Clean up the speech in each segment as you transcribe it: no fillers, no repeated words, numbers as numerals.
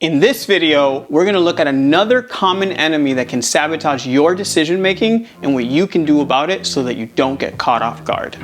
In this video, we're going to look at another common enemy that can sabotage your decision making and what you can do about it so that you don't get caught off guard.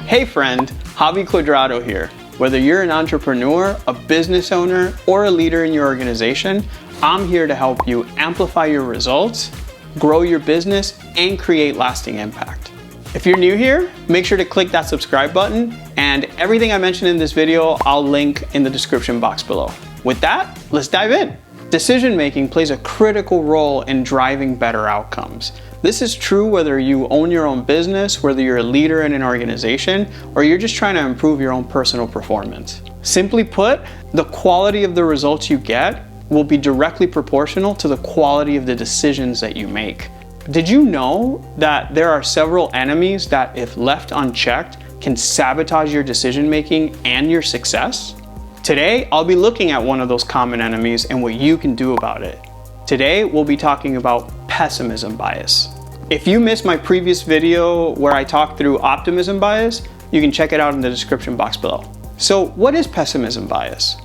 Hey friend, Javi here. Whether you're an entrepreneur, a business owner, or a leader in your organization, I'm here to help you amplify your results, grow your business, and create lasting impact. If you're new here, make sure to click that subscribe button, and everything I mentioned in this video, I'll link in the description box below. With that, let's dive in. Decision making plays a critical role in driving better outcomes. This is true whether you own your own business, whether you're a leader in an organization, or you're just trying to improve your own personal performance. Simply put, the quality of the results you get will be directly proportional to the quality of the decisions that you make. Did you know that there are several enemies that, if left unchecked, can sabotage your decision making and your success? Today, I'll be looking at one of those common enemies and what you can do about it. Today, we'll be talking about pessimism bias. If you missed my previous video where I talked through optimism bias, you can check it out in the description box below. So what is pessimism bias?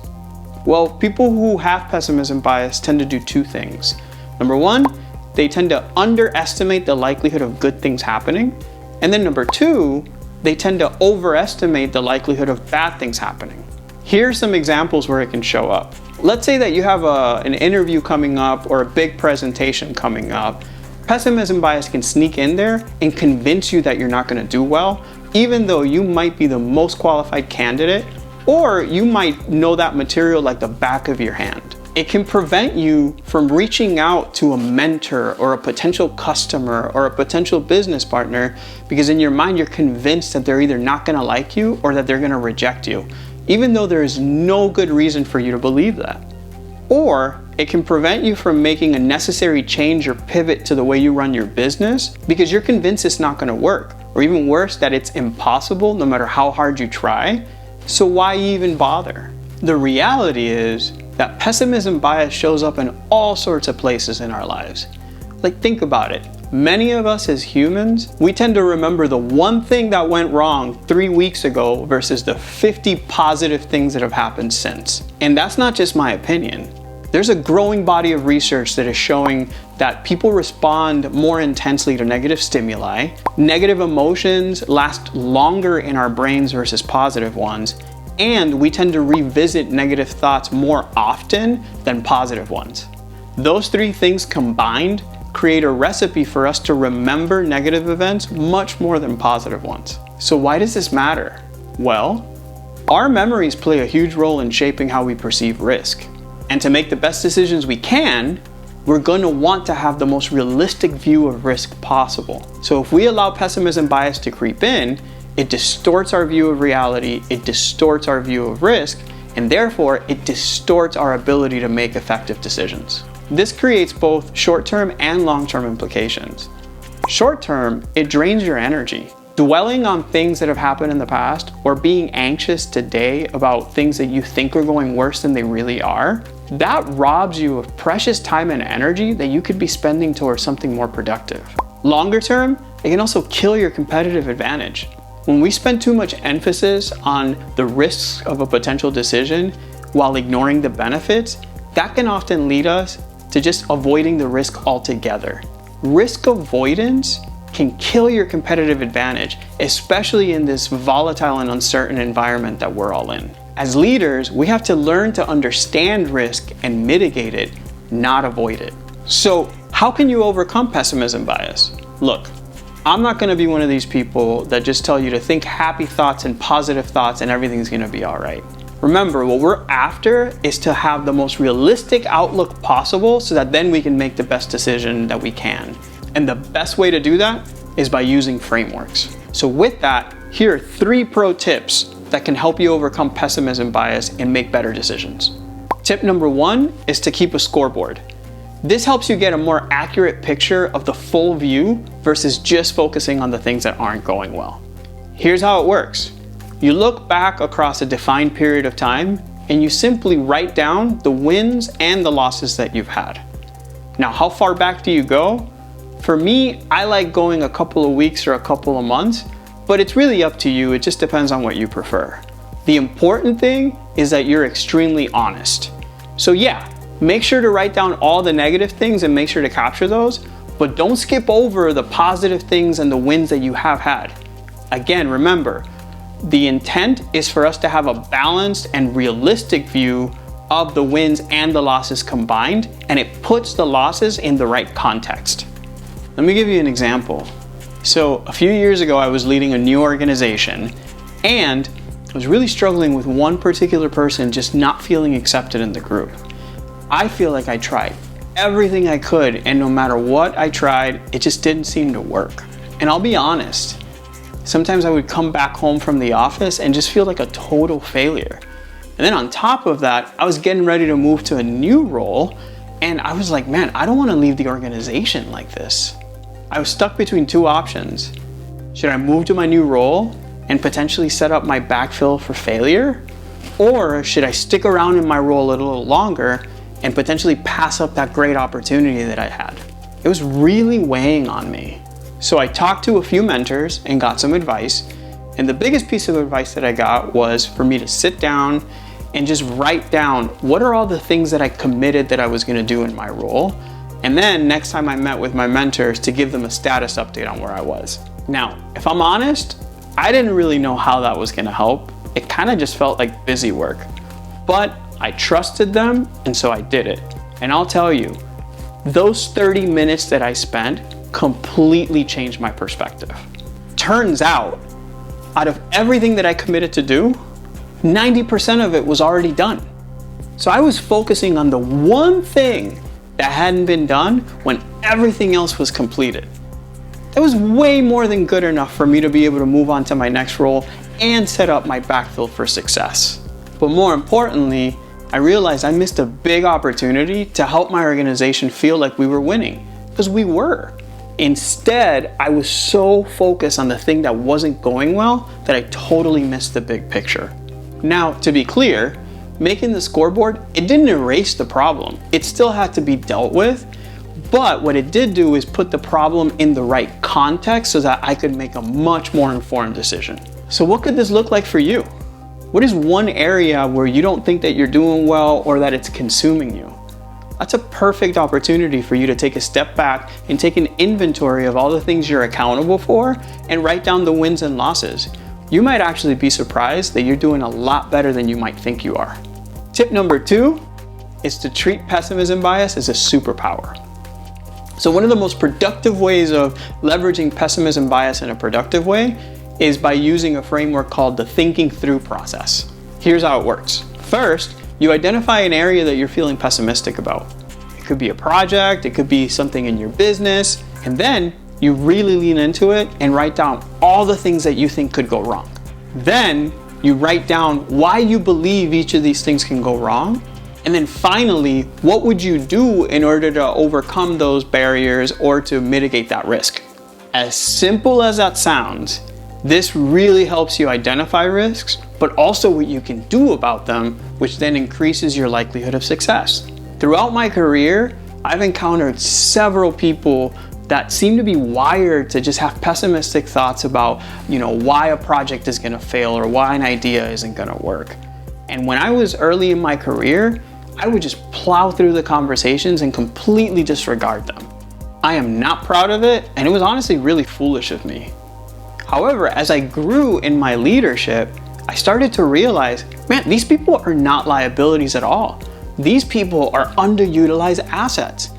Well, people who have pessimism bias tend to do two things. Number one, they tend to underestimate the likelihood of good things happening. And then number two, they tend to overestimate the likelihood of bad things happening. Here's some examples where it can show up. Let's say that you have an interview coming up or a big presentation coming up. Pessimism bias can sneak in there and convince you that you're not going to do well, even though you might be the most qualified candidate, or you might know that material like the back of your hand. It can prevent you from reaching out to a mentor or a potential customer or a potential business partner because in your mind you're convinced that they're either not going to like you or that they're going to reject you, even though there is no good reason for you to believe that. Or it can prevent you from making a necessary change or pivot to the way you run your business because you're convinced it's not going to work, or even worse, that it's impossible no matter how hard you try. So why even bother? The reality is that pessimism bias shows up in all sorts of places in our lives. Like, think about it. Many of us as humans, we tend to remember the one thing that went wrong 3 weeks ago versus the 50 positive things that have happened since. And that's not just my opinion. There's a growing body of research that is showing that people respond more intensely to negative stimuli. Negative emotions last longer in our brains versus positive ones. And we tend to revisit negative thoughts more often than positive ones. Those three things combined create a recipe for us to remember negative events much more than positive ones. So why does this matter? Well, our memories play a huge role in shaping how we perceive risk. And to make the best decisions we can, we're going to want to have the most realistic view of risk possible. So if we allow pessimism bias to creep in, it distorts our view of reality, it distorts our view of risk, and therefore it distorts our ability to make effective decisions. This creates both short-term and long-term implications. Short-term, it drains your energy. Dwelling on things that have happened in the past or being anxious today about things that you think are going worse than they really are, that robs you of precious time and energy that you could be spending towards something more productive. Longer term, it can also kill your competitive advantage. When we spend too much emphasis on the risks of a potential decision while ignoring the benefits, that can often lead us to just avoiding the risk altogether. Risk avoidance can kill your competitive advantage, especially in this volatile and uncertain environment that we're all in. As leaders, we have to learn to understand risk and mitigate it, not avoid it. So how can you overcome pessimism bias? Look, I'm not going to be one of these people that just tell you to think happy thoughts and positive thoughts and everything's going to be all right. Remember, what we're after is to have the most realistic outlook possible so that then we can make the best decision that we can. And the best way to do that is by using frameworks. So with that, here are 3 pro tips that can help you overcome pessimism bias and make better decisions. Tip number 1 is to keep a scoreboard. This helps you get a more accurate picture of the full view versus just focusing on the things that aren't going well. Here's how it works. You look back across a defined period of time and you simply write down the wins and the losses that you've had. Now, how far back do you go? For me, I like going a couple of weeks or a couple of months, but it's really up to you. It just depends on what you prefer. The important thing is that you're extremely honest. So yeah, make sure to write down all the negative things and make sure to capture those, but don't skip over the positive things and the wins that you have had. Again, remember, the intent is for us to have a balanced and realistic view of the wins and the losses combined, and it puts the losses in the right context. Let me give you an example. So a few years ago, I was leading a new organization and I was really struggling with one particular person just not feeling accepted in the group. I feel like I tried everything I could, and no matter what I tried, it just didn't seem to work. And I'll be honest, sometimes I would come back home from the office and just feel like a total failure. And then on top of that, I was getting ready to move to a new role, and I was like, man, I don't want to leave the organization like this. I was stuck between two options. Should I move to my new role and potentially set up my backfill for failure? Or should I stick around in my role a little longer and potentially pass up that great opportunity that I had? It was really weighing on me. So I talked to a few mentors and got some advice. And the biggest piece of advice that I got was for me to sit down and just write down what are all the things that I committed that I was gonna do in my role. And then next time I met with my mentors, to give them a status update on where I was. Now, if I'm honest, I didn't really know how that was gonna help. It kind of just felt like busy work. But I trusted them, and so I did it. And I'll tell you, those 30 minutes that I spent completely changed my perspective. Turns out of everything that I committed to do, 90% of it was already done. So I was focusing on the one thing that hadn't been done when everything else was completed. That was way more than good enough for me to be able to move on to my next role and set up my backfill for success. But more importantly, I realized I missed a big opportunity to help my organization feel like we were winning, because we were. Instead, I was so focused on the thing that wasn't going well that I totally missed the big picture. Now, to be clear, making the scoreboard, it didn't erase the problem. It still had to be dealt with, but what it did do is put the problem in the right context so that I could make a much more informed decision. So what could this look like for you? What is one area where you don't think that you're doing well or that it's consuming you? That's a perfect opportunity for you to take a step back and take an inventory of all the things you're accountable for and write down the wins and losses. You might actually be surprised that you're doing a lot better than you might think you are. Tip number 2 is to treat pessimism bias as a superpower. So one of the most productive ways of leveraging pessimism bias in a productive way is by using a framework called the thinking through process. Here's how it works. First, you identify an area that you're feeling pessimistic about. It could be a project, it could be something in your business, and then you really lean into it and write down all the things that you think could go wrong. Then you write down why you believe each of these things can go wrong. And then finally, what would you do in order to overcome those barriers or to mitigate that risk? As simple as that sounds, this really helps you identify risks, but also what you can do about them, which then increases your likelihood of success. Throughout my career, I've encountered several people that seem to be wired to just have pessimistic thoughts about, why a project is gonna fail or why an idea isn't gonna work. And when I was early in my career, I would just plow through the conversations and completely disregard them. I am not proud of it, and it was honestly really foolish of me. However, as I grew in my leadership, I started to realize, man, these people are not liabilities at all. These people are underutilized assets.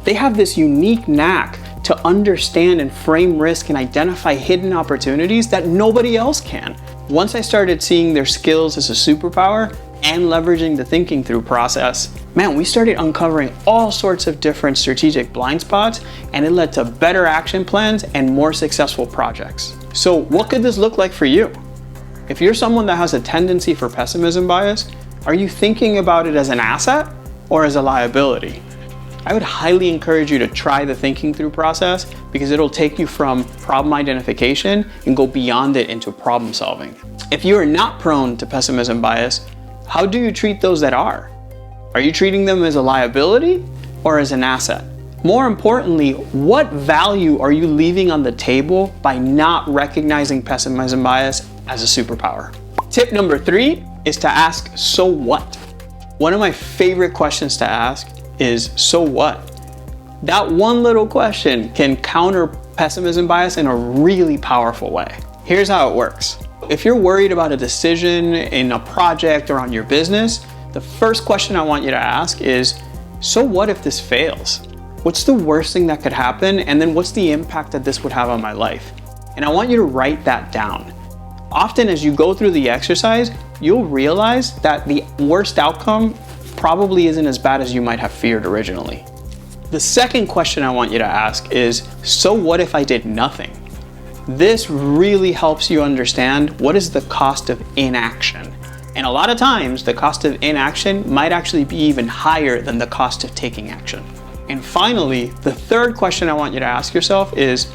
They have this unique knack to understand and frame risk and identify hidden opportunities that nobody else can. Once I started seeing their skills as a superpower and leveraging the thinking through process, man, we started uncovering all sorts of different strategic blind spots, and it led to better action plans and more successful projects. So what could this look like for you? If you're someone that has a tendency for pessimism bias, are you thinking about it as an asset or as a liability? I would highly encourage you to try the thinking through process, because it'll take you from problem identification and go beyond it into problem solving. If you are not prone to pessimism bias, how do you treat those that are? Are you treating them as a liability or as an asset? More importantly, what value are you leaving on the table by not recognizing pessimism bias as a superpower? Tip number 3 is to ask, so what? One of my favorite questions to ask is, so what? That one little question can counter pessimism bias in a really powerful way. Here's how it works. If you're worried about a decision in a project or on your business, the first question I want you to ask is, so what if this fails? What's the worst thing that could happen? And then what's the impact that this would have on my life? And I want you to write that down. Often as you go through the exercise, you'll realize that the worst outcome probably isn't as bad as you might have feared originally. The second question I want you to ask is, so what if I did nothing? This really helps you understand what is the cost of inaction. And a lot of times, the cost of inaction might actually be even higher than the cost of taking action. And finally, the third question I want you to ask yourself is,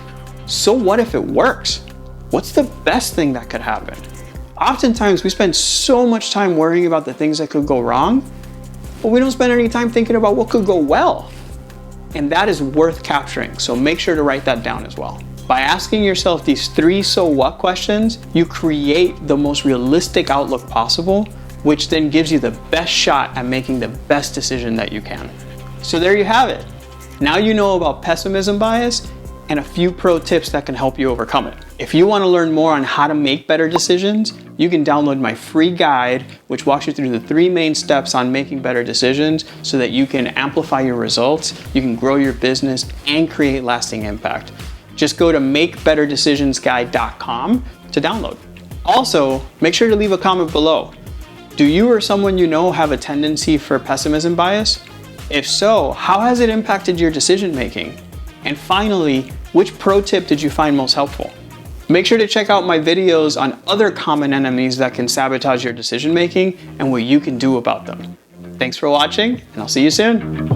so what if it works? What's the best thing that could happen? Oftentimes, we spend so much time worrying about the things that could go wrong, but we don't spend any time thinking about what could go well. And that is worth capturing, so make sure to write that down as well. By asking yourself these 3 so what questions, you create the most realistic outlook possible, which then gives you the best shot at making the best decision that you can. So there you have it. Now you know about pessimism bias and a few pro tips that can help you overcome it. If you want to learn more on how to make better decisions, you can download my free guide, which walks you through the 3 main steps on making better decisions so that you can amplify your results, you can grow your business, and create lasting impact. Just go to makebetterdecisionsguide.com to download. Also, make sure to leave a comment below. Do you or someone you know have a tendency for pessimism bias? If so, how has it impacted your decision making? And finally, which pro tip did you find most helpful? Make sure to check out my videos on other common enemies that can sabotage your decision making and what you can do about them. Thanks for watching, and I'll see you soon.